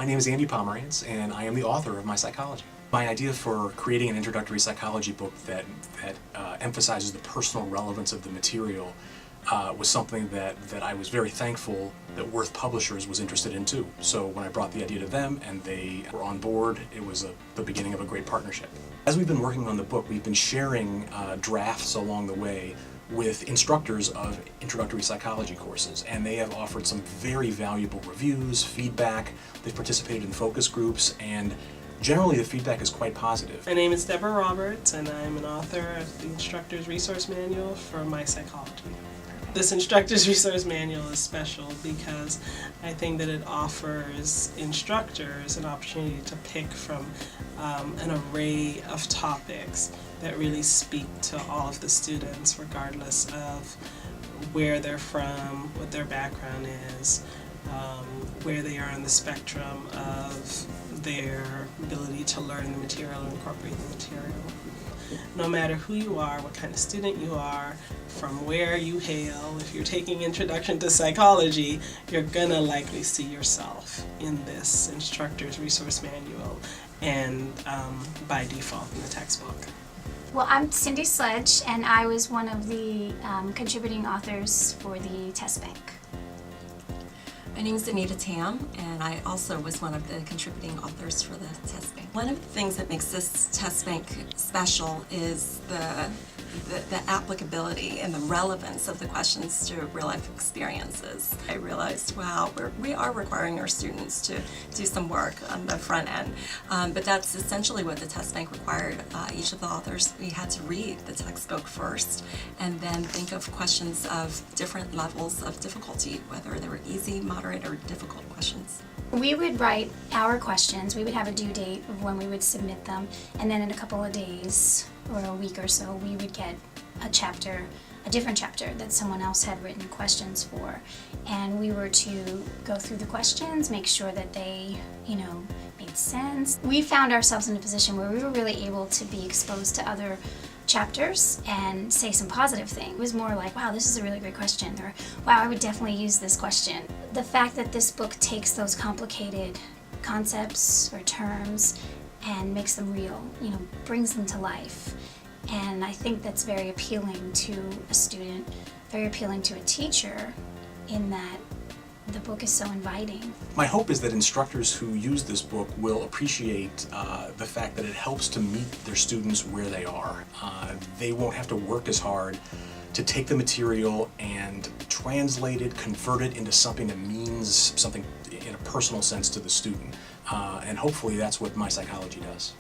name is Andy Pomerantz, and I am the author of My Psychology. My idea for creating an introductory psychology book that emphasizes the personal relevance of the material was something that I was very thankful that Worth Publishers was interested in too. So when I brought the idea to them and they were on board, it was the beginning of a great partnership. As we've been working on the book, we've been sharing drafts along the way with instructors of introductory psychology courses, and they have offered some very valuable reviews, feedback. They've participated in focus groups, and generally the feedback is quite positive. My name is Deborah Roberts, and I'm an author of the Instructor's Resource Manual for My Psychology. This Instructor's Resource Manual is special because I think that it offers instructors an opportunity to pick from an array of topics that really speak to all of the students, regardless of where they're from, what their background is, where they are on the spectrum of their ability to learn the material and incorporate the material. No matter who you are, what kind of student you are, from where you hail, if you're taking Introduction to Psychology, you're gonna likely see yourself in this Instructor's Resource Manual and by default in the textbook. Well, I'm Cindy Sledge, and I was one of the contributing authors for the test bank. My name is Anita Tam, and I also was one of the contributing authors for the test bank. One of the things that makes this test bank special is the applicability and the relevance of the questions to real-life experiences. I realized, wow, we are requiring our students to do some work on the front end, but that's essentially what the test bank required. Each of the authors, we had to read the textbook first and then think of questions of different levels of difficulty, whether they were easy, moderate, or difficult questions. We would write our questions. We would have a due date of when we would submit them, and then in a couple of days or a week or so, we would get a different chapter that someone else had written questions for, and we were to go through the questions, make sure that they, made sense. We found ourselves in a position where we were really able to be exposed to other chapters and say some positive things. It was more like, wow, this is a really great question, or wow, I would definitely use this question. The fact that this book takes those complicated concepts or terms and makes them real, brings them to life. And I think that's very appealing to a student, very appealing to a teacher, in that the book is so inviting. My hope is that instructors who use this book will appreciate the fact that it helps to meet their students where they are. They won't have to work as hard to take the material and translate it, convert it into something that means something in a personal sense to the student. And hopefully that's what My Psychology does.